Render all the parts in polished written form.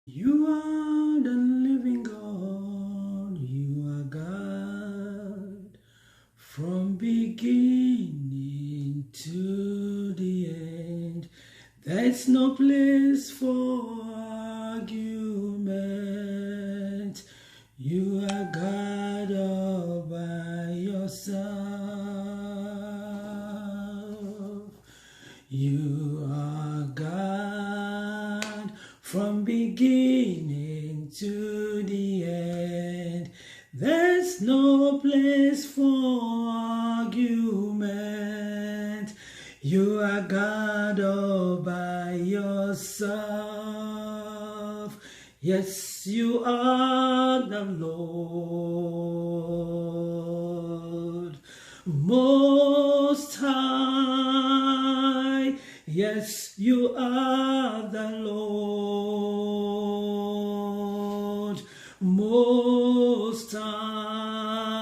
You are the living God, you are God, from beginning to the end. There's no place for argument. You are God all by yourself. You are God from beginning to the end. There's no place for argument. You are God all by yourself. Yes, you are the Lord Most High. Yes, you are the Lord Most High.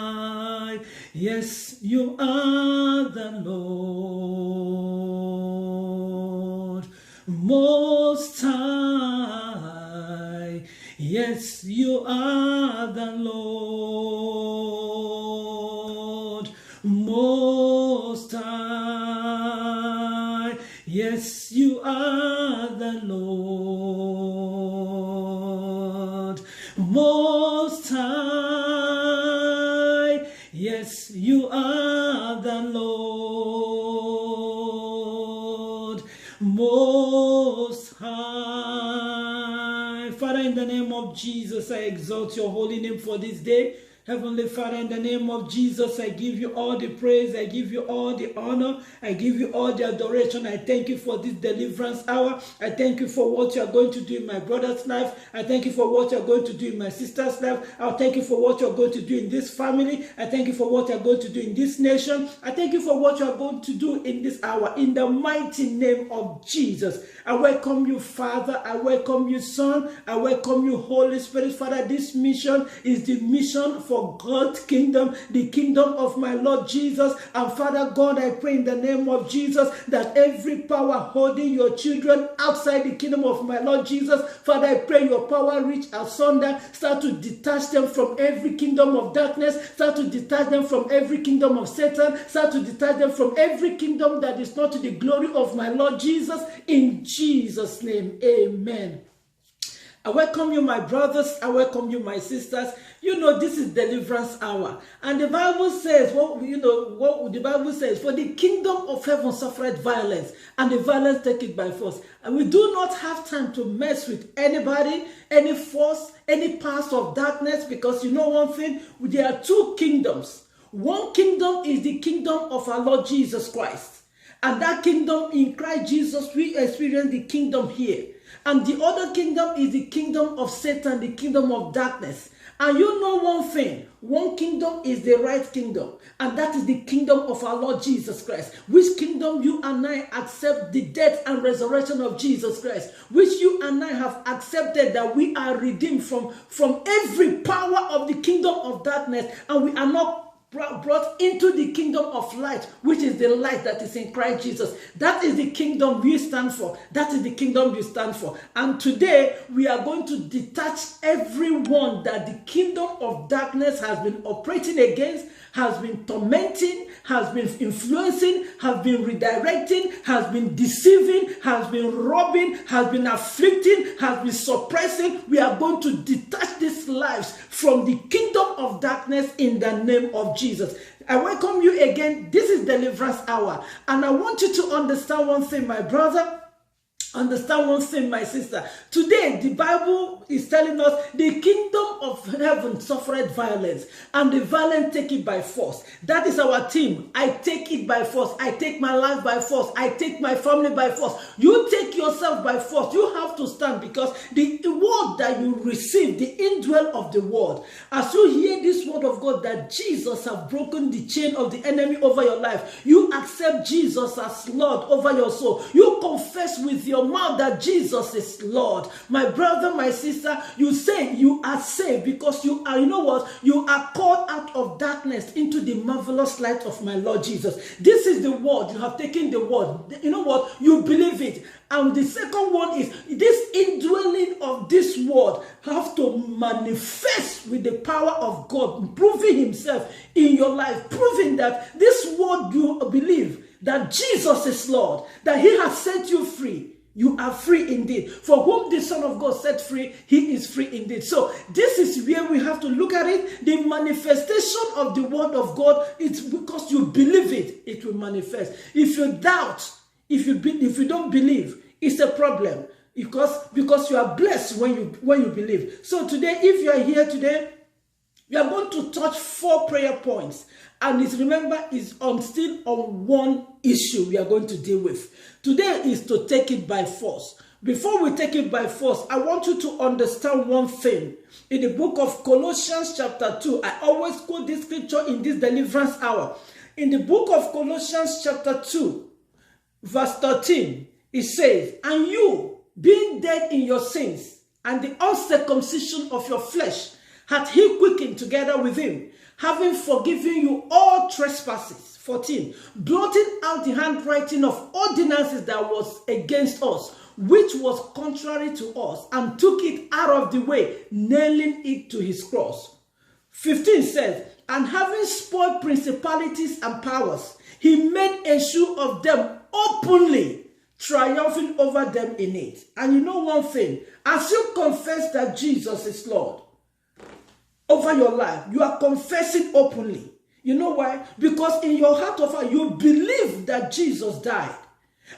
Yes, you are the Lord Most High. Yes, you are the Lord Most High. Yes, you are the Lord Most High. Yes, you are the Lord Most High. Father, in the name of Jesus, I exalt your holy name for this day. Heavenly Father, in the name of Jesus, I give you all the praise, I give you all the honor, I give you all the adoration. I thank you for this deliverance hour. I thank you for what you are going to do in my brother's life. I thank you for what you are going to do in my sister's life. I thank you for what you are going to do in this family. I thank you for what you are going to do in this nation. I thank you for what you are going to do in this hour. In the mighty name of Jesus, I welcome you, Father. I welcome you, Son. I welcome you, Holy Spirit. Father, this mission is the mission for God's kingdom, the kingdom of my Lord Jesus. And Father God, I pray in the name of Jesus that every power holding your children outside the kingdom of my Lord Jesus, Father, I pray your power reach asunder, start to detach them from every kingdom of darkness, start to detach them from every kingdom of Satan, start to detach them from every kingdom that is not to the glory of my Lord Jesus. In Jesus' name, amen. I welcome you, my brothers. I welcome you, my sisters. You know, this is deliverance hour. And the Bible says, what the Bible says, for the kingdom of heaven suffered violence, and the violence take it by force. And we do not have time to mess with anybody, any force, any powers of darkness, because you know one thing, there are two kingdoms. One kingdom is the kingdom of our Lord Jesus Christ. And that kingdom in Christ Jesus, we experience the kingdom here. And the other kingdom is the kingdom of Satan, the kingdom of darkness. And you know one thing, one kingdom is the right kingdom, and that is the kingdom of our Lord Jesus Christ. Which kingdom you and I accept the death and resurrection of Jesus Christ, which you and I have accepted that we are redeemed from every power of the kingdom of darkness, and we are not brought into the kingdom of light, which is the light that is in Christ Jesus. That is the kingdom we stand for. That is the kingdom you stand for. And today we are going to detach everyone that the kingdom of darkness has been operating against, has been tormenting, has been influencing, has been redirecting, has been deceiving, has been robbing, has been afflicting, has been suppressing. We are going to detach these lives from the kingdom of darkness in the name of Jesus. I welcome you again. This is Deliverance Hour. And I want you to understand one thing, my brother. Understand one thing, my sister. Today, the Bible is telling us the kingdom of heaven suffered violence, and the violent take it by force. That is our team. I take it by force. I take my life by force. I take my family by force. You take yourself by force. You have to stand, because the word that you receive, the indwell of the word, as you hear this word of God that Jesus has broken the chain of the enemy over your life, you accept Jesus as Lord over your soul. You confess with your mouth that Jesus is Lord. My brother, my sister, you say you are saved because you are, you know what? You are called out of darkness into the marvelous light of my Lord Jesus. This is the word. You have taken the word. You know what? You believe it. And the second one is this indwelling of this word have to manifest with the power of God, proving himself in your life, proving that this word you believe, that Jesus is Lord, that he has set you free. You are free indeed. For whom the Son of God set free, he is free indeed. So this is where we have to look at it. The manifestation of the word of God, it's because you believe it, it will manifest. If you doubt, if you don't believe, it's a problem. Because you are blessed when you believe. So today, if you are here today, we are going to touch 4 prayer points. And remember, it's still on one issue we are going to deal with. Today is to take it by force. Before we take it by force, I want you to understand one thing. In the book of Colossians chapter 2, I always quote this scripture in this deliverance hour. In the book of Colossians chapter 2, verse 13, it says, "And you, being dead in your sins, and the uncircumcision of your flesh, hath he quickened together with him, having forgiven you all trespasses." 14. "Blotting out the handwriting of ordinances that was against us, which was contrary to us, and took it out of the way, nailing it to his cross." 15 says, "And having spoiled principalities and powers, he made a show of them openly, triumphing over them in it." And you know one thing, as you confess that Jesus is Lord over your life, you are confessing openly. You know why? Because in your heart of heart, you believe that Jesus died.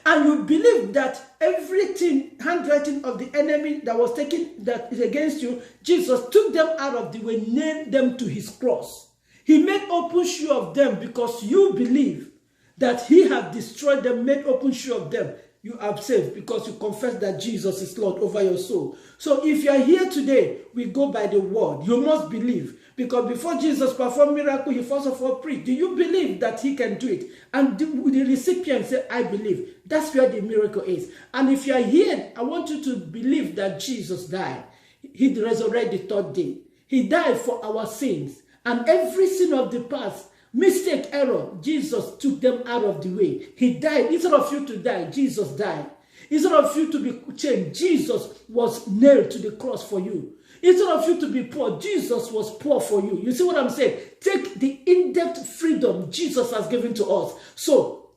And you believe that everything, handwriting of the enemy that was taken, that is against you, Jesus took them out of the way, nailed them to his cross. He made open show of them because you believe that he had destroyed them, made open show of them. You are saved because you confess that Jesus is Lord over your soul. So if you are here today, we go by the word. You must believe. Because before Jesus performed miracle, he first of all preached. Do you believe that he can do it? And the recipient said, "I believe." That's where the miracle is. And if you are here, I want you to believe that Jesus died. He resurrected the 3rd day. He died for our sins. And every sin of the past, mistake, error, Jesus took them out of the way. He died. Instead of you to die, Jesus died. Instead of you to be chained, Jesus was nailed to the cross for you. Instead of you to be poor, Jesus was poor for you. You see what I'm saying? Take the in-depth freedom Jesus has given to us. So,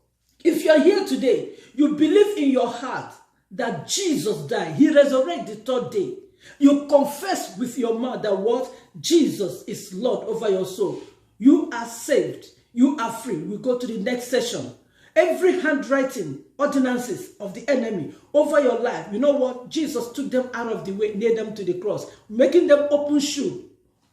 if you are here today, you believe in your heart that Jesus died. He resurrected the 3rd day. You confess with your mouth that what? Jesus is Lord over your soul. You are saved. You are free. We go to the next session. Every handwriting, ordinances of the enemy over your life, you know what? Jesus took them out of the way, nailed them to the cross, making them open shoe.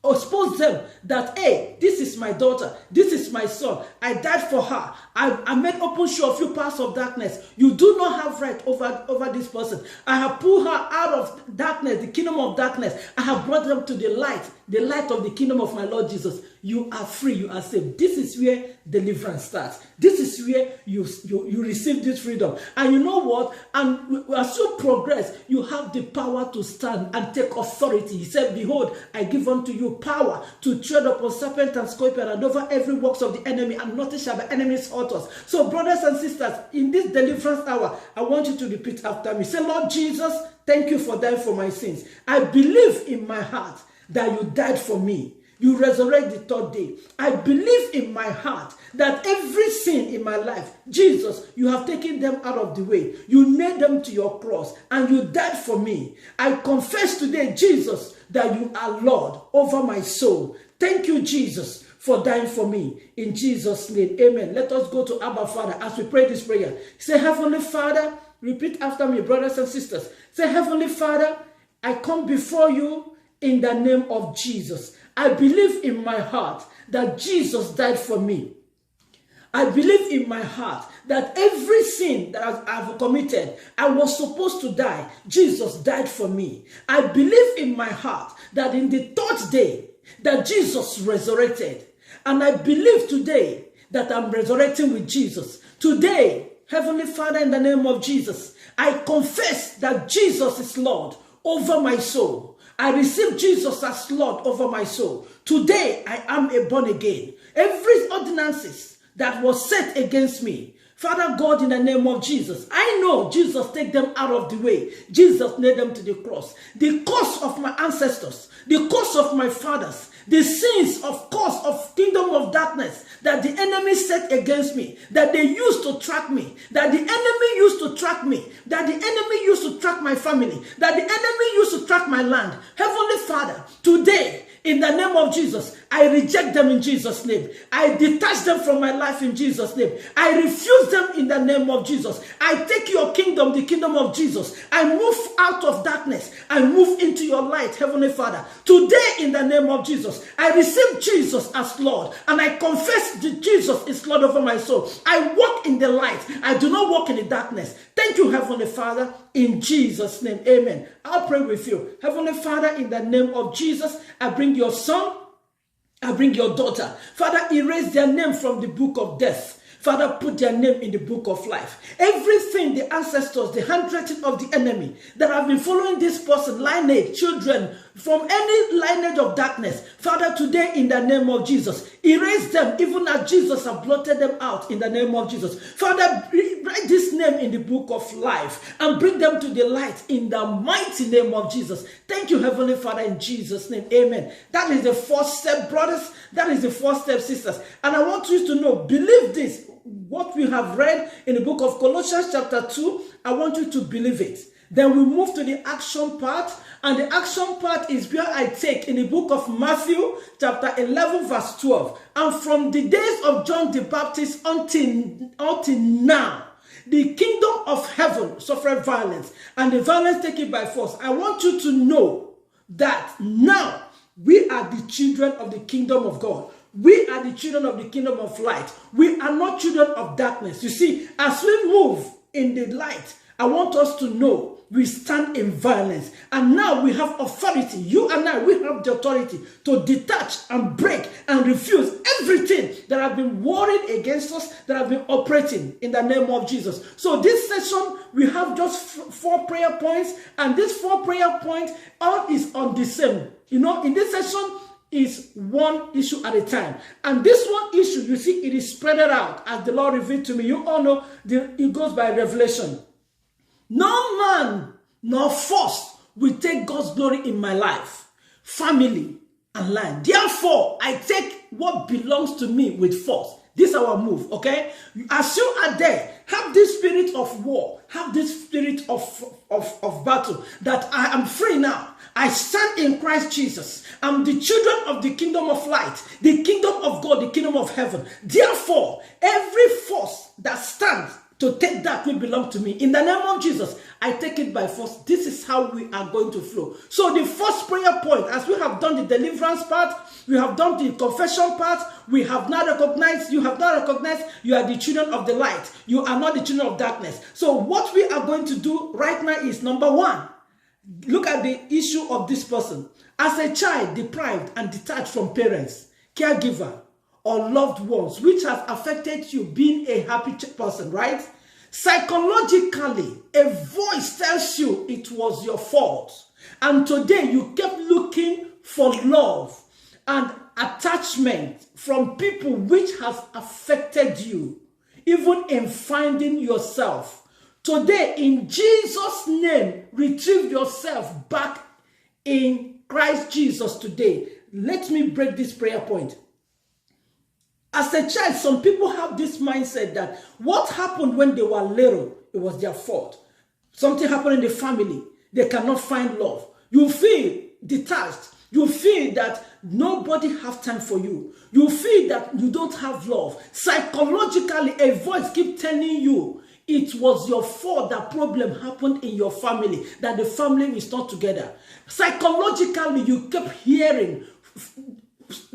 Expose them that, hey, this is my daughter, this is my son, I died for her, I made open show of you powers of darkness. You do not have right over this person. I have pulled her out of darkness, the kingdom of darkness. I have brought them to the light of the kingdom of my Lord Jesus. You are free, you are saved. This is where deliverance starts. This is where you receive this freedom. And you know what? And as you progress, you have the power to stand and take authority. He said, "Behold, I give unto you power to tread upon serpent and scorpion and over every works of the enemy, and nothing shall by enemies hurt us." So brothers and sisters, in this deliverance hour, I want you to repeat after me. Say, "Lord Jesus, thank you for dying for my sins. I believe in my heart that you died for me. You resurrect the 3rd day. I believe in my heart that every sin in my life, Jesus, you have taken them out of the way. You nailed them to your cross and you died for me. I confess today, Jesus, that you are Lord over my soul. Thank you, Jesus, for dying for me. In Jesus' name, amen." Let us go to Abba Father as we pray this prayer. Say, "Heavenly Father," repeat after me, brothers and sisters. Say, "Heavenly Father, I come before you in the name of Jesus. I believe in my heart that Jesus died for me. I believe in my heart that every sin that I've committed, I was supposed to die. Jesus died for me. I believe in my heart that in the 3rd day that Jesus resurrected. And I believe today that I'm resurrecting with Jesus. Today, Heavenly Father, in the name of Jesus, I confess that Jesus is Lord over my soul. I receive Jesus as Lord over my soul. Today, I am a born again. Every ordinances that was set against me, Father God, in the name of Jesus, I know Jesus take them out of the way. Jesus led them to the cross. The curse of my ancestors, the curse of my fathers, the sins, of course, of kingdom of darkness that the enemy set against me, that they used to track me, that the enemy used to track me, that the enemy used to track my family, that the enemy used to track my land. Heavenly Father, today, in the name of Jesus, I reject them in Jesus' name. I detach them from my life in Jesus' name. I refuse them in the name of Jesus. I take your kingdom, the kingdom of Jesus. I move out of darkness. I move into your light, Heavenly Father. Today, in the name of Jesus, I receive Jesus as Lord, and I confess that Jesus is Lord over my soul. I walk in the light. I do not walk in the darkness. Thank you, Heavenly Father, in Jesus' name. Amen. I'll pray with you. Heavenly Father, in the name of Jesus, I bring your son, I bring your daughter. Father, erase their name from the book of death. Father, put their name in the book of life. Everything, the ancestors, the handwriting of the enemy that have been following this person, lineage, children, from any lineage of darkness, Father, today in the name of Jesus, erase them even as Jesus has blotted them out in the name of Jesus. Father, write this name in the book of life and bring them to the light in the mighty name of Jesus. Thank you, Heavenly Father, in Jesus' name. Amen. That is the first step, brothers. That is the first step, sisters. And I want you to know, believe this. What we have read in the book of Colossians chapter 2, I want you to believe it. Then we move to the action part, and the action part is where I take in the book of Matthew chapter 11 verse 12. And from the days of John the Baptist until now, the kingdom of heaven suffered violence, and the violence taken by force. I want you to know that now we are the children of the kingdom of God. We are the children of the kingdom of light. We are not children of darkness. You see, as we move in the light, I want us to know we stand in violence. And now we have authority. You and I, we have the authority to detach and break and refuse everything that have been warring against us, that have been operating in the name of Jesus. So this session, we have just 4 prayer points. And these 4 prayer points, all is on the same. You know, in this session, is one issue at a time. And this one issue, you see, it is spread out as the Lord revealed to me. You all know it goes by revelation. No man nor force will take God's glory in my life, family, and land. Therefore, I take what belongs to me with force. This is our move, okay? As you are there, have this spirit of war, have this spirit of battle, that I am free now. I stand in Christ Jesus. I'm the children of the kingdom of light, the kingdom of God, the kingdom of heaven. Therefore, every force that stands to take that will belong to me. In the name of Jesus, I take it by force. This is how we are going to flow. So the first prayer point, as we have done the deliverance part, we have done the confession part, we have now recognized, you have now recognized you are the children of the light. You are not the children of darkness. So what we are going to do right now is, number 1, look at the issue of this person. As a child deprived and detached from parents, caregiver, or loved ones, which has affected you being a happy person, right? Psychologically, a voice tells you it was your fault. And today you kept looking for love and attachment from people which has affected you, even in finding yourself. Today, in Jesus' name, retrieve yourself back in Christ Jesus today. Let me break this prayer point. As a child, some people have this mindset that what happened when they were little, it was their fault. Something happened in the family, they cannot find love. You feel detached. You feel that nobody has time for you. You feel that you don't have love. Psychologically, a voice keeps telling you it was your fault that problem happened in your family, that the family is not together. Psychologically, you kept hearing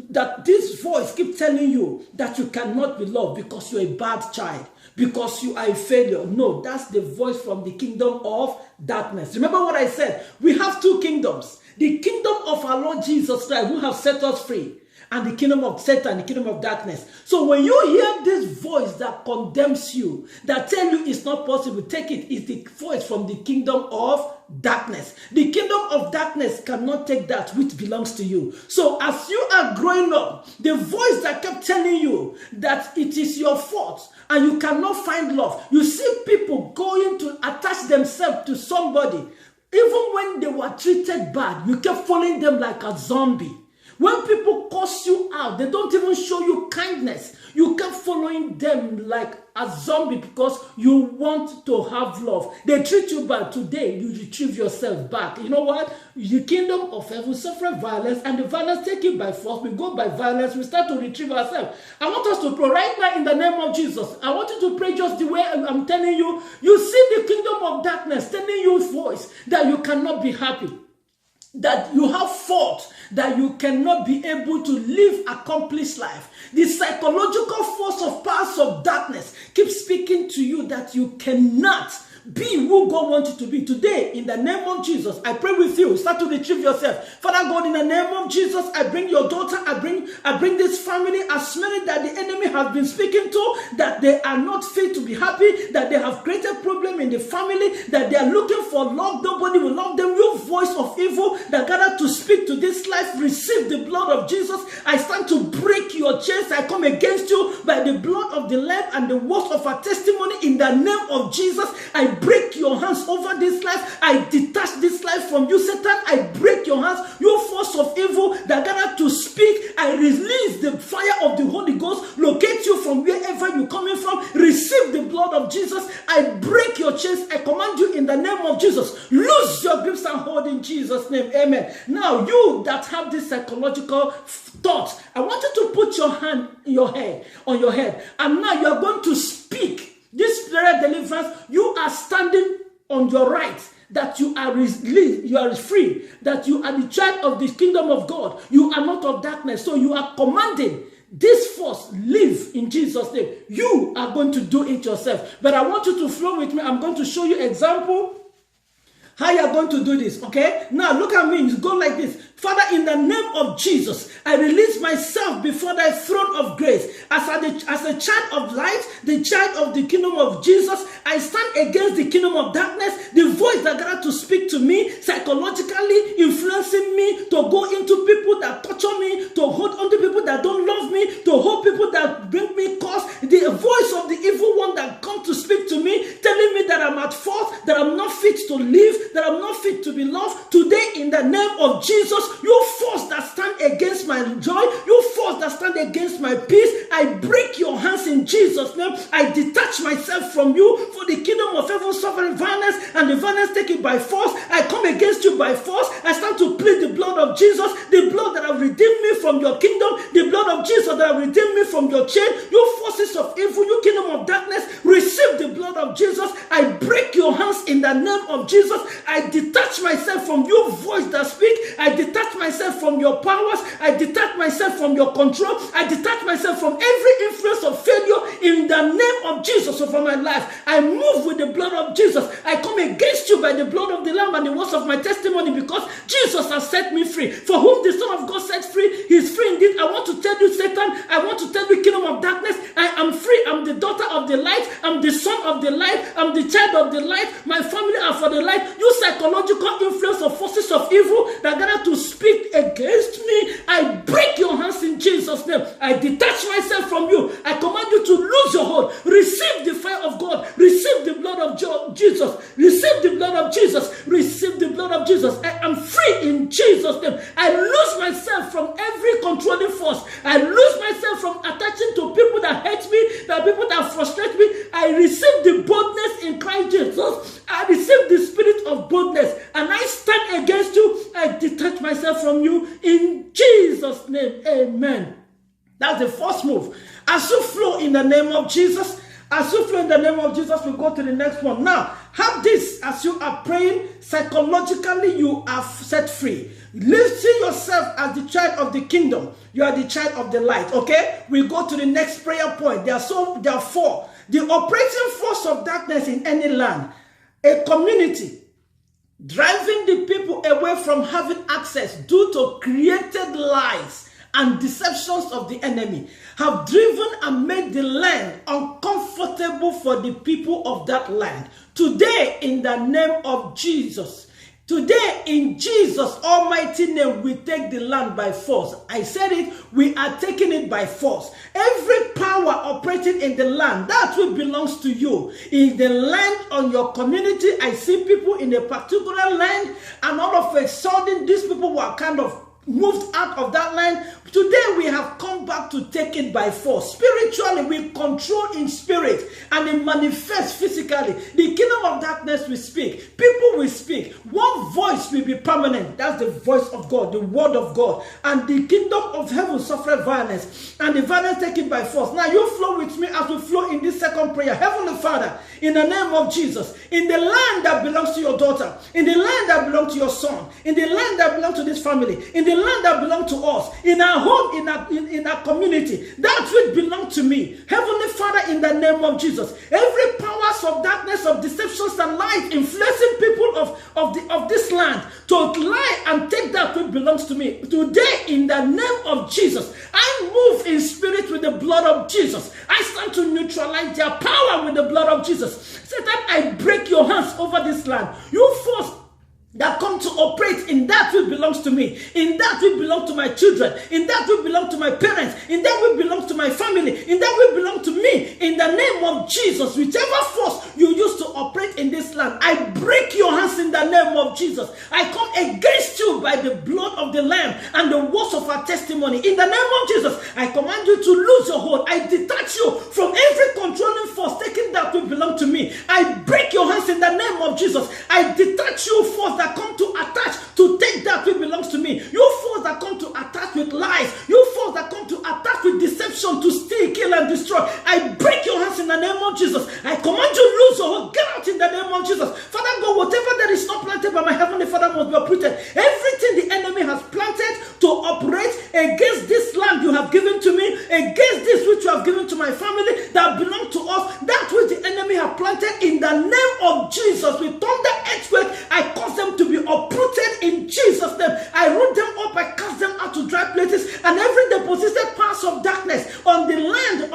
that this voice keeps telling you that you cannot be loved because you're a bad child, because you are a failure. No, that's the voice from the kingdom of darkness. Remember what I said? We have 2 kingdoms. The kingdom of our Lord Jesus Christ, who have set us free, and the kingdom of Satan, the kingdom of darkness. So when you hear this voice that condemns you, that tell you it's not possible, take it. It's the voice from the kingdom of darkness. The kingdom of darkness cannot take that which belongs to you. So as you are growing up, the voice that kept telling you that it is your fault and you cannot find love, you see people going to attach themselves to somebody. Even when they were treated bad, you kept following them like a zombie. When people curse you out, they don't even show you kindness. You kept following them like a zombie because you want to have love. They treat you bad. Today, you retrieve yourself back. You know what? The kingdom of heaven suffer violence, and the violence take it by force. We go by violence. We start to retrieve ourselves. I want us to pray right now in the name of Jesus. I want you to pray just the way I'm telling you. You see the kingdom of darkness telling you voice that you cannot be happy, that you have fault, that you cannot be able to live accomplished life. The psychological force of powers of darkness keeps speaking to you that you cannot be who God wants you to be. Today, in the name of Jesus, I pray with you. Start to retrieve yourself. Father God, in the name of Jesus, I bring your daughter, I bring this family, as many that the enemy has been speaking to, that they are not fit to be happy, that they have created problem in the family, that they are looking for love, nobody will love them. You voice of evil that gathered to speak to this life, receive the blood of Jesus. I stand to break your chains. I come against you by the blood of the Lamb and the words of our testimony. In the name of Jesus, I break your hands over this life. I detach this life from you, Satan. I break your hands, you force of evil that gathered to speak. I release the fire of the Holy Ghost. Locate you from wherever you're coming from. Receive the blood of Jesus. I break your chains. I command you in the name of Jesus. Lose your grips and hold in Jesus' name. Amen. Now, you that have this psychological thought, I want you to put your hand in your head, on your head. And now you are going to speak this prayer deliverance. You are standing on your right, that you are released, you are free, that you are the child of the kingdom of God. You are not of darkness. So you are commanding this force, live in Jesus' name. You are going to do it yourself. But I want you to flow with me. I'm going to show you example how you are going to do this, okay? Now look at me. You go like this. Father, in the name of Jesus, I release myself before thy throne of grace. As a child of light, the child of the kingdom of Jesus, I stand against the kingdom of darkness, the voice that gathered to speak to me, psychologically influencing me to go into people that torture me, to hold on to people that don't love me, to hold people that bring me curse, the voice of the evil one that comes to speak to me, telling me that I'm at fault, that I'm not fit to live, that I'm not fit to be loved. Today, in the name of Jesus, you force that stand against my joy, you force that stand against my peace, I break your hands in Jesus' name. I detach myself from you, for the kingdom of heaven suffering violence, and the violence taken by force. I come against you by force. I stand to plead the blood of Jesus, the blood that have redeemed me from your kingdom, the blood of Jesus that have redeemed me from your chain. You forces of evil, you kingdom of darkness, receive the blood of Jesus. I break your hands in the name of Jesus. I detach myself from your voice that speak. I detach myself from your powers. I detach myself from your control. I detach myself from every influence of failure in the name of Jesus over my life. I move with the blood of Jesus. I come against you by the blood of the Lamb and the words of my testimony, because Jesus has set me free. For whom the Son of God set free, he is free indeed. I want to tell you, Satan, I want to tell you, kingdom of darkness, I am free. I'm the daughter of the light. I'm the son of the light. I'm the child of the light. My family are for the light. You psychological influence of forces of evil that gather to speak against me, I break your hands in Jesus' name. I detach myself from you. I command you to lose your hold. Receive the fire of God. Receive the blood of Jesus. Receive the blood of Jesus. Receive the blood of Jesus. I am free in Jesus' name. I lose myself from every controlling force. I lose myself from attaching to people that hate me, that people that frustrate me. I receive the boldness in Christ Jesus. I receive the spirit of boldness, and I stand against you. I detach myself from you in Jesus' name. Amen. That's the first move. As you flow in the name of Jesus, as you flow in the name of Jesus, we go to the next one. Now, have this as you are praying. Psychologically, you are set free. See yourself as the child of the kingdom. You are the child of the light. Okay? We go to the next prayer point. There are four. The operating force of darkness in any land, a community, driving the people away from having access due to created lies and deceptions of the enemy have driven and made the land uncomfortable for the people of that land. Today, in the name of Jesus, today, in Jesus' almighty name, we take the land by force. I said it, we are taking it by force. Every power operating in the land, that which belongs to you, in the land on your community. I see people in a particular land, and all of a sudden, these people were kind of moved out of that land. Today we have come back to take it by force. Spiritually, we control in spirit and it manifests physically. The kingdom of darkness will speak. People will speak. One voice will be permanent. That's the voice of God, the word of God. And the kingdom of heaven suffered violence, and the violence taken by force. Now you flow with me as we flow in this second prayer. Heavenly Father, in the name of Jesus, in the land that belongs to your daughter, in the land that belongs to your son, in the land that belongs to this family, in the land that belongs to us, in our home, in our community, that which belongs to me. Heavenly Father, in the name of Jesus, every powers of darkness, of deceptions and lies, influencing people of this land to lie and take that which belongs to me. Today, in the name of Jesus, I move in spirit with the blood of Jesus. I stand to neutralize their power with the blood of Jesus. Satan, I break your hands over this land. You force that come to operate in that which belongs to me, in that which belongs to my children, in that which belongs to my parents, in that which belongs to my family, in that which belongs to me, in the name of Jesus, whichever force you use to operate in this land, I break your hands in the name of Jesus. I come against you by the blood of the Lamb and the words of our testimony. In the name of Jesus, I command you to lose your hold. I detach you from every controlling force taking that which belongs to me. I break your hands in the name of Jesus. I detach you, force that come to attach to take that which belongs to me. You force that come to attach with lies. You force that come to attach with deception to steal, kill, and destroy. I break your hands in the name of Jesus. I command you lose your hold. Get out in the name of Jesus. Father God, whatever that is not planted by my heavenly Father must be uprooted. Everything the enemy has planted to operate against this land you have given to me, against this which you have given to my family that belong to us, that which the enemy have planted, in the name of Jesus, with thunder, earthquake, I cause them to be uprooted in Jesus' name. I root them up, I cast them out to dry places, and every deposited parts of darkness on the land,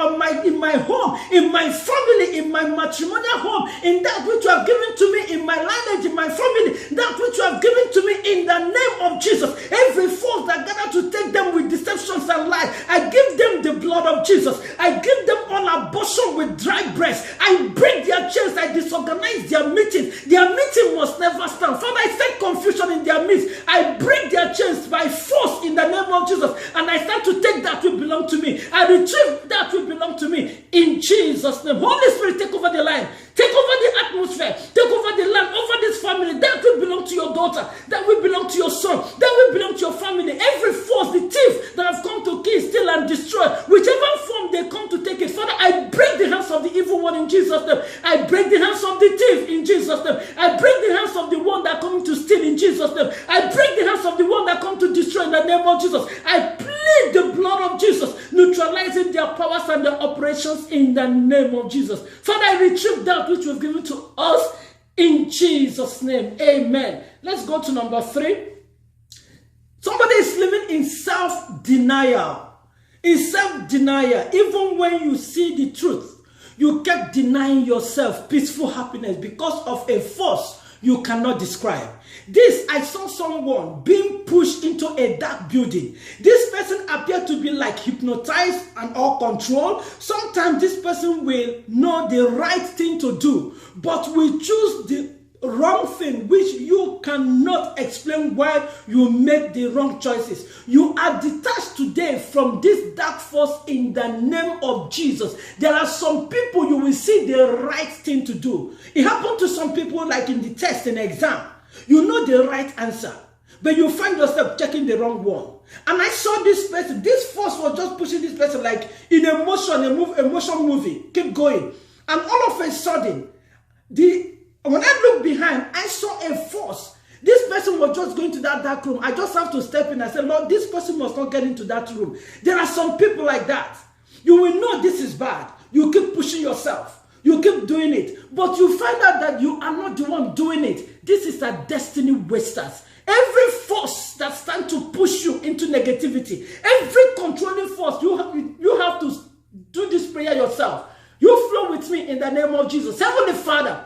in my home, in my family, in my matrimonial home, in that which you have given to me, in my lineage, in my family, that which you have given to me, in the name of Jesus. Every force that gather to take them with deceptions and lies, I give them the blood of Jesus. I give them all abortion with dry breasts. I break their chains. I disorganize their meetings. Their meeting must never stand. Father, I set confusion in their midst. I break their chains by force in the name of Jesus. And I start to take that which belongs to me. I retrieve that which belongs to me in Jesus' name. Holy Spirit, take over the line. Take over the atmosphere. Take over the land, over this family. That will belong to your daughter. That will belong to your son. That will belong to your family. Every force, the thief that have come to kill, steal, and destroy, whichever form they come to take it, Father, I break the hands of the evil one in Jesus' name. I break the hands of the thief in Jesus' name. I break the hands of the one that come to steal in Jesus' name. I break the hands of the one that come to destroy in the name of Jesus. I plead the blood of Jesus, neutralizing their powers and their operations in the name of Jesus. Father, I retrieve that which you have given to us in Jesus' name. Amen. Let's go to number 3. Somebody is living in self-denial. In self-denial, even when you see the truth, you kept denying yourself peaceful happiness because of a force you cannot describe. This, I saw someone being pushed into a dark building. This person appeared to be like hypnotized and all control. Sometimes this person will know the right thing to do, but will choose the wrong thing, which you cannot explain why you make the wrong choices. You are detached today from this dark force in the name of Jesus. There are some people you will see the right thing to do. It happened to some people like in the test and exam. You know the right answer, but you find yourself checking the wrong one. And I saw this person, this force was just pushing this person like in a motion movie, keep going. And all of a sudden, when I looked behind, I saw a force. This person was just going to that dark room. I just have to step in and say, Lord, this person must not get into that room. There are some people like that. You will know this is bad. You keep pushing yourself. You keep doing it, but you find out that you are not the one doing it. This is a destiny wasters. Every force that stands to push you into negativity, every controlling force, you have to do this prayer yourself. You flow with me in the name of Jesus. Heavenly Father,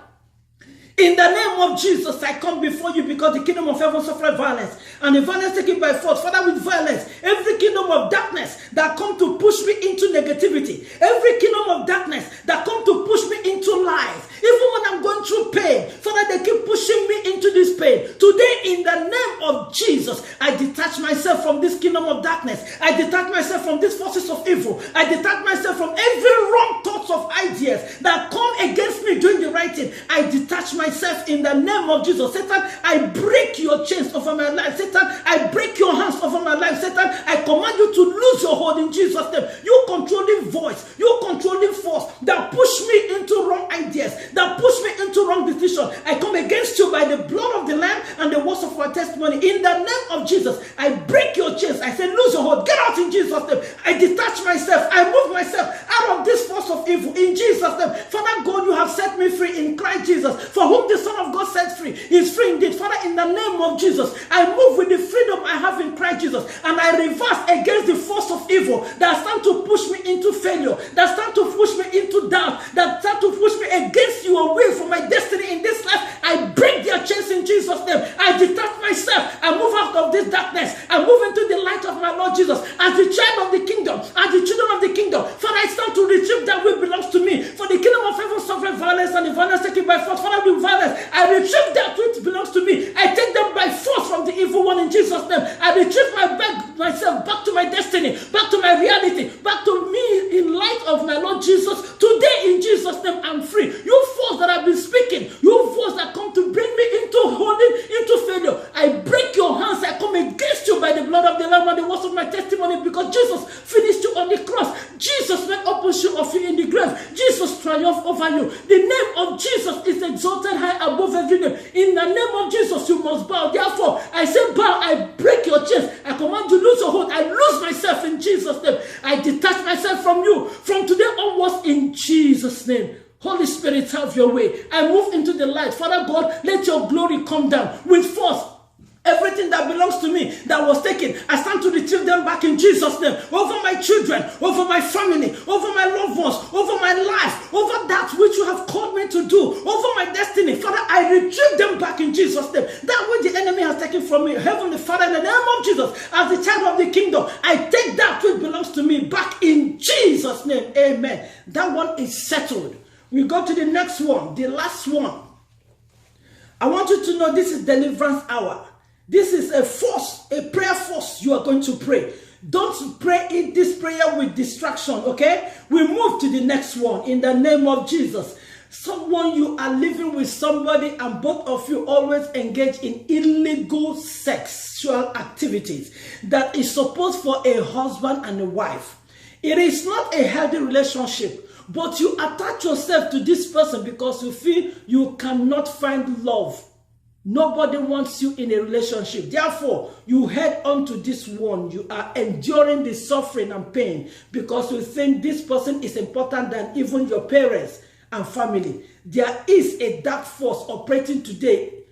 in the name of Jesus, I come before you because the kingdom of heaven suffered violence, and the violence taken by force. Father, with violence, every kingdom of darkness that come to push me into negativity, every kingdom of darkness that come to push me into lies, even when I'm going through pain, Father, they keep pushing me into this pain. Today, in the name of Jesus, I detach myself from this kingdom of darkness. I detach myself from these forces of evil. I detach myself from every wrong thoughts of ideas that come against me doing the right thing. I detach myself in the name of Jesus. Satan, I break your chains over my life. Satan, I break your hands over my life. Satan, I command you to lose your hold in Jesus' name. You controlling voice, you controlling force that push me into wrong ideas, that push me into wrong decision. I come against you by the blood of the Lamb and the words of our testimony. In the name of Jesus, I break your chains. I say, lose your hold. Get out in Jesus' name. I detach myself. I move myself out of this force of evil in Jesus' name. Father God, you have set me free in Christ Jesus. For whom the Son of God set free is free indeed. Father, in the name of Jesus, I move with the freedom I have in Christ Jesus, and I reverse against the force of evil that stand to push me into failure, that stand to push me into doubt, that stand to push me against your will for my destiny in this life. I break their chains in Jesus' name. I detach myself. I move out of this darkness. I move into the light of my Lord Jesus as the child of the kingdom, as the children of the kingdom. Father, I stand to retrieve that which belongs to me. For the kingdom of heaven suffered violence, and the violence taken by force. Father, with violence, I retrieve that which belongs to me. I take them by force from the evil one in Jesus' name. I retrieve myself back to my destiny, back to my reality, back to me in light of my Lord Jesus. Today, in Jesus' name, I'm free. You force that I've been speaking, you force that come to bring me into holding, into failure, I break your hands. I come against you by the blood of the Lamb and the words of my testimony, because Jesus finished you on the cross. Jesus made open shame of you in the grave. Jesus triumphed over you. The name of Jesus is exalted high above every name. In the name of Jesus, you must bow. Therefore, I say bow. I break your chains. I command you to lose your hold. I lose myself in Jesus' name. I detach myself from you from today onwards in Jesus' name. Holy Spirit, have your way. I move into the light. Father God, let your glory come down with force. Everything that belongs to me that was taken, I stand to retrieve them back in Jesus' name. Over my children, over my family, over my loved ones, over my life, over that which you have called me to do, over my destiny. Father, I retrieve them back in Jesus' name. That which the enemy has taken from me, Heavenly Father, in the name of Jesus, as the child of the kingdom, I take that which belongs to me back in Jesus' name. Amen. That one is settled. We go to the next one, the last one. I want you to know this is deliverance hour. This is a force, a prayer force you are going to pray. Don't pray in this prayer with distraction, okay? We move to the next one in the name of Jesus. Someone, you are living with somebody and both of you always engage in illegal sexual activities that is supposed for a husband and a wife. It is not a healthy relationship, but you attach yourself to this person because you feel you cannot find love. Nobody wants you in a relationship. Therefore, you head on to this one. You are enduring the suffering and pain because you think this person is important than even your parents and family. There is a dark force operating today.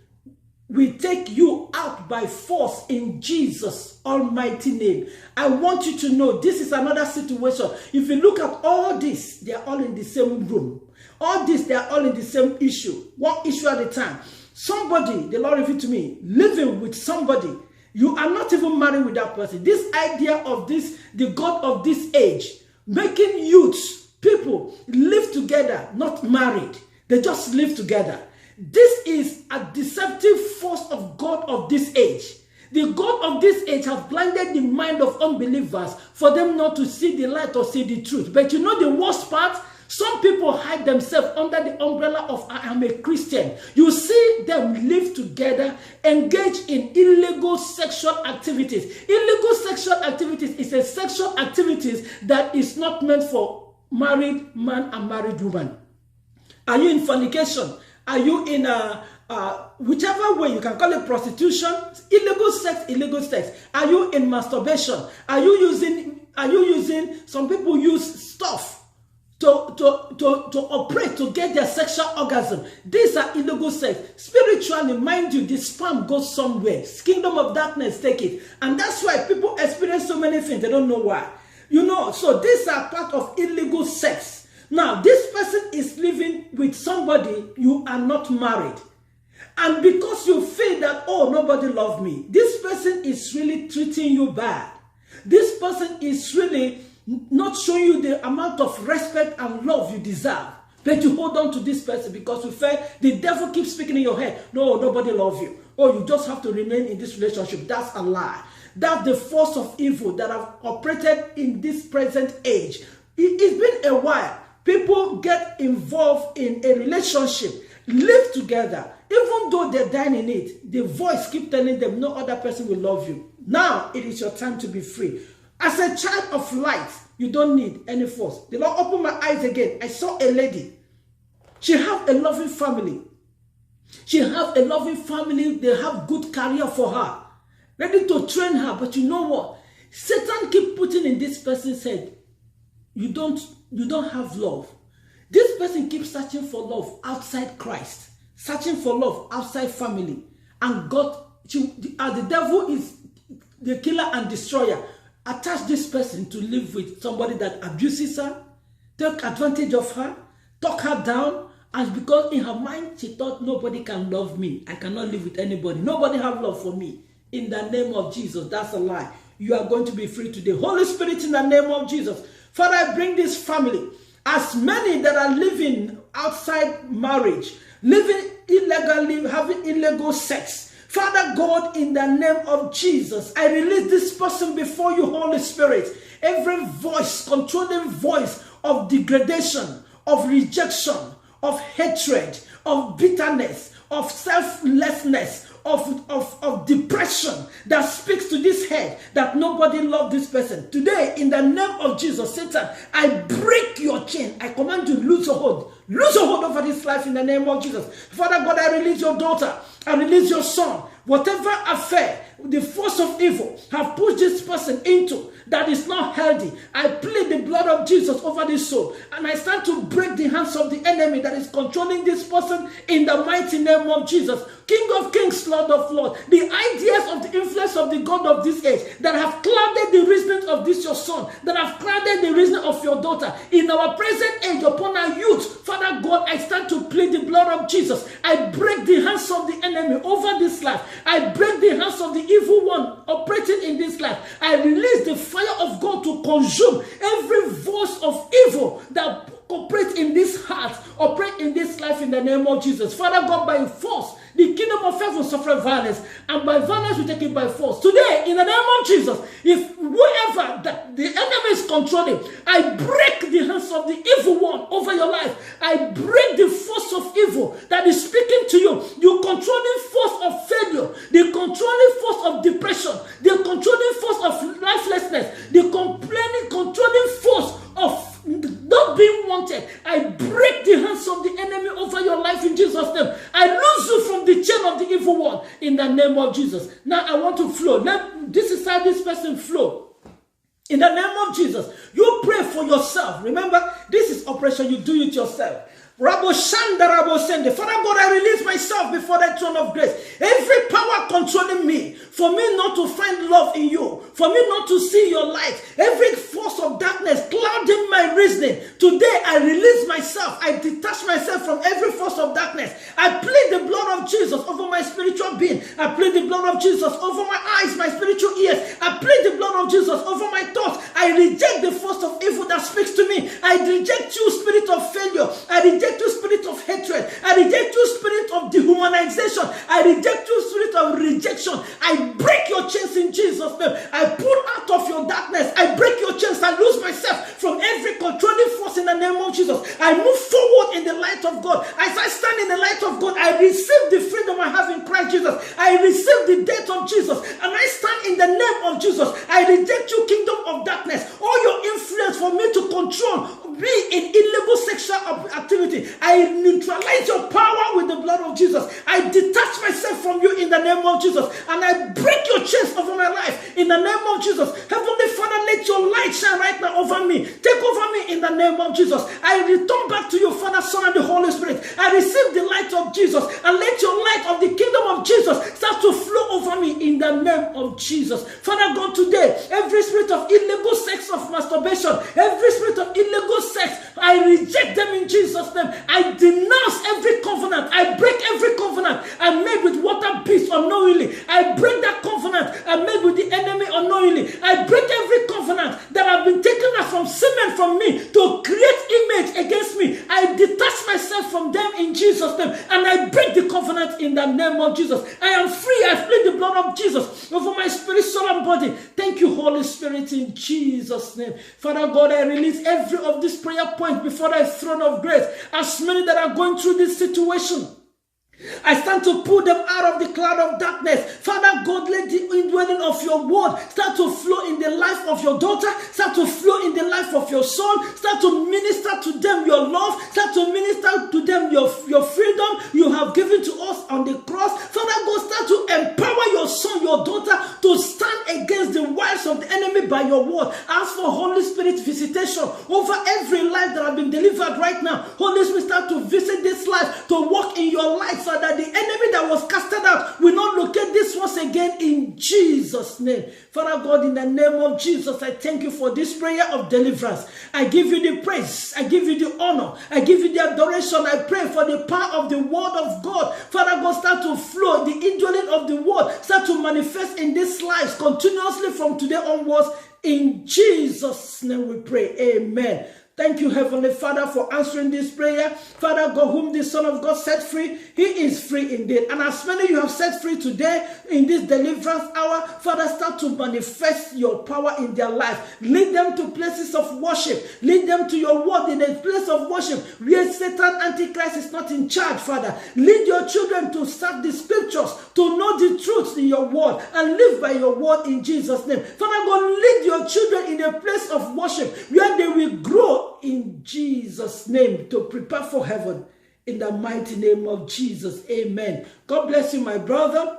We take you out by force in Jesus' almighty name. I want you to know this is another situation. If you look at all this, they are all in the same room. All this, they are all in the same issue. One issue at a time. Somebody, the Lord revealed to me, living with somebody. You are not even married with that person. This idea of this, the God of this age, making youths, people live together, not married. They just live together. This is a deceptive force of God of this age. The God of this age has blinded the mind of unbelievers for them not to see the light or see the truth. But you know the worst part? Some people hide themselves under the umbrella of I am a Christian. You see them live together, engage in illegal sexual activities. Illegal sexual activities is a sexual activities that is not meant for married man and married woman. Are you in fornication? Are you in whichever way you can call it prostitution, illegal sex, illegal sex? Are you in masturbation? Are you using, some people use stuff to operate, to get their sexual orgasm. These are illegal sex. Spiritually, mind you, the sperm goes somewhere. Kingdom of darkness take it. And that's why people experience so many things. They don't know why. You know, so these are part of illegal sex. Now, this person is living with somebody, you are not married. And because you feel that, oh, nobody loves me, this person is really treating you bad. This person is really not showing you the amount of respect and love you deserve. But you hold on to this person because you feel the devil keeps speaking in your head. No, nobody loves you. Oh, you just have to remain in this relationship. That's a lie. That's the force of evil that have operated in this present age. It's been a while. People get involved in a relationship, live together. Even though they're dying in it, the voice keeps telling them no other person will love you. Now it is your time to be free. As a child of light, you don't need any force. The Lord opened my eyes again. I saw a lady. She have a loving family. She have a loving family. They have good career for her, ready to train her. But you know what? Satan keep putting in this person's head, you don't have love. This person keeps searching for love outside Christ, searching for love outside family. And God, the devil is the killer and destroyer. Attach this person to live with somebody that abuses her, take advantage of her, talk her down. And because in her mind, she thought nobody can love me. I cannot live with anybody. Nobody have love for me. In the name of Jesus, that's a lie. You are going to be free today. Holy Spirit, in the name of Jesus. Father, I bring this family, as many that are living outside marriage, living illegally, having illegal sex. Father God, in the name of Jesus, I release this person before you, Holy Spirit. Every voice, controlling voice of degradation, of rejection, of hatred, of bitterness, of selflessness, of depression that speaks to this head that nobody loves this person. Today, in the name of Jesus, Satan, I break your chain. I command you, lose your hold. Lose your hold over this life in the name of Jesus. Father God, I release your daughter. I release your son. Whatever affair the force of evil have pushed this person into that is not healthy, I plead the blood of Jesus over this soul. And I start to break the hands of the enemy that is controlling this person in the mighty name of Jesus. King of kings, Lord of lords, the ideas of the influence of the God of this age that have clouded the reasoning of this your son, that have clouded the reasoning of your daughter in our present age upon our youth. Father God, I start to plead the blood of Jesus. I break the hands of the enemy over this life. I break the hands of the evil one operating in this life. I release the fire of God to consume every voice of evil that operates in this heart, operate in this life in the name of Jesus. Father God, by force, the kingdom of heaven suffer violence, and by violence we take it by force. Today, in the name of Jesus, if whoever that the enemy is controlling, I break the hands of the evil one over your life. I break the force of evil that is speaking to you. The controlling force of failure, the controlling force of depression, the controlling force of lifelessness, the controlling force of not being wanted. I break the hands of the enemy over your life in Jesus' name. I loose you from the chain of the evil one in the name of Jesus. Now I want to flow. This is how this person flow. In the name of Jesus, you pray for yourself. Remember, this is operation. You do it yourself. Father God, I release myself before the throne of grace. Every power controlling me, for me not to find love in you, for me not to see your light, every force of darkness clouding my reasoning, today I release myself. I detach myself from every force of darkness. I plead the blood of Jesus over my spiritual being. I plead the blood of Jesus over my eyes, my spiritual ears. I plead the blood of Jesus over my thoughts. I reject the force of evil that speaks to me. I reject you, spirit of failure. I reject you, spirit of hatred. I reject you, spirit of dehumanization. I reject you, spirit of rejection. I break your chains in Jesus' name. I pull out of your darkness. I break your chains. I lose myself from every controlling force in the name of Jesus. I move forward in the light of God. As I stand in the light of God, I receive the freedom I have in Christ Jesus. I receive the death of Jesus. And I stand in the name of Jesus. I reject you, kingdom of darkness. All your influence for me to control me in illegal sexual activity. I neutralize your power with the blood of Jesus. I detach myself from you in the name of Jesus. And I break your chains over my life in the name of Jesus. Heavenly Father, let Let your light shine right now over me. Take over me in the name of Jesus. I return back to you, Father, Son, and the Holy Spirit. I receive the light of Jesus, and let your light of the kingdom of Jesus start to flow over me in the name of Jesus. Father God, today, every spirit of illegal sex, of masturbation, every spirit of illegal sex, I reject them in Jesus' name. I denounce every covenant. I break every covenant I made with water beasts unknowingly. I break that covenant I made with the enemy unknowingly. I break every covenant that have been taken out from semen from me to create image against me. I detach myself from them in Jesus' name, and I break the covenant in the name of Jesus. I am free. I plead the blood of Jesus over my spirit, soul, and body. Thank you, Holy Spirit, in Jesus' name. Father God, I release every of these prayer points before thy throne of grace. As many that are going through this situation, I stand to pull them out of the cloud of darkness. Father God, let the indwelling of your word start to flow in the life of your daughter, start to flow in the life of your son, start to minister to them your love, start to minister to them your freedom you have given to us on the cross. Father God, start to empower your son, your daughter to stand against the wiles of the enemy by your word. Ask for Holy Spirit visitation over every life that have been delivered right now. Holy Spirit, start to visit this life, to walk in your life, so that the enemy that was casted out will not locate this once again in Jesus' name. Father God, in the name of Jesus, I thank you for this prayer of deliverance. I give you the praise. I give you the honor. I give you the adoration. I pray for the power of the word of God. Father God, start to flow. The indwelling of the word start to manifest in these lives continuously from today onwards. In Jesus' name we pray. Amen. Thank you, Heavenly Father, for answering this prayer. Father God, whom the Son of God set free, he is free indeed. And as many you have set free today in this deliverance hour, Father, start to manifest your power in their life. Lead them to places of worship. Lead them to your word in a place of worship where Satan, Antichrist, is not in charge, Father. Lead your children to serve the scriptures, to know the truths in your word, and live by your word in Jesus' name. Father God, lead your children in a place of worship where they will grow in Jesus' name to prepare for heaven. In the mighty name of Jesus. Amen. God bless you, my brother.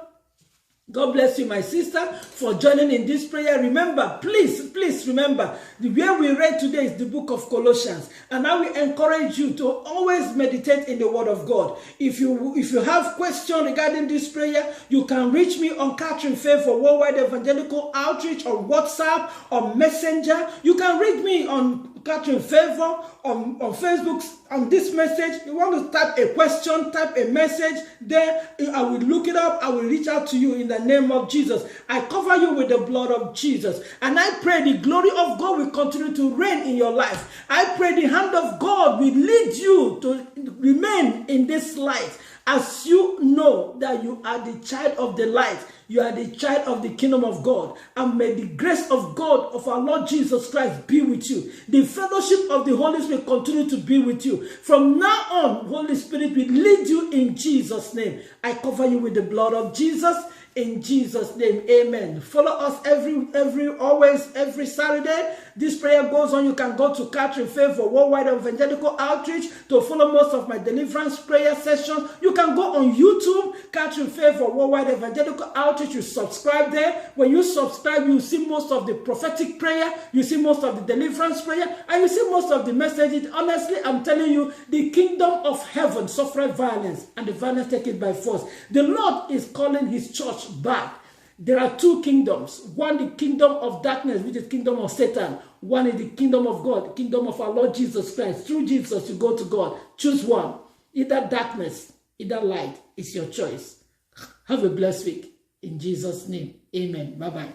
God bless you, my sister, for joining in this prayer. Remember, please remember, where we read today is the book of Colossians. And I will encourage you to always meditate in the word of God. If you have questions regarding this prayer, you can reach me on Catherine Favor Worldwide Evangelical Outreach, or WhatsApp, or Messenger. You can reach me on Catherine Favor on Facebook. On this message, you want to type a question, type a message there. I will look it up. I will reach out to you in the name of Jesus. I cover you with the blood of Jesus. And I pray the glory of God will continue to reign in your life. I pray the hand of God will lead you to remain in this light, as you know that you are the child of the light. You are the child of the kingdom of God. And may the grace of God, of our Lord Jesus Christ, be with you. The fellowship of the Holy Spirit continue to be with you. From now on, Holy Spirit will lead you in Jesus' name. I cover you with the blood of Jesus. In Jesus' name, amen. Follow us every Saturday. This prayer goes on. You can go to Catherine Favor Worldwide Evangelical Outreach to follow most of my deliverance prayer sessions. You can go on YouTube, Catherine Favor Worldwide Evangelical Outreach. You subscribe there. When you subscribe, you see most of the prophetic prayer, you see most of the deliverance prayer, and you see most of the messages. Honestly, I'm telling you, the kingdom of heaven suffered violence, and the violence take it by force. The Lord is calling his church back. There are two kingdoms. One, the kingdom of darkness, which is kingdom of Satan. One is the kingdom of God, the kingdom of our Lord Jesus Christ. Through Jesus, you go to God. Choose one. Either darkness, either light. It's your choice. Have a blessed week. In Jesus' name, amen. Bye-bye.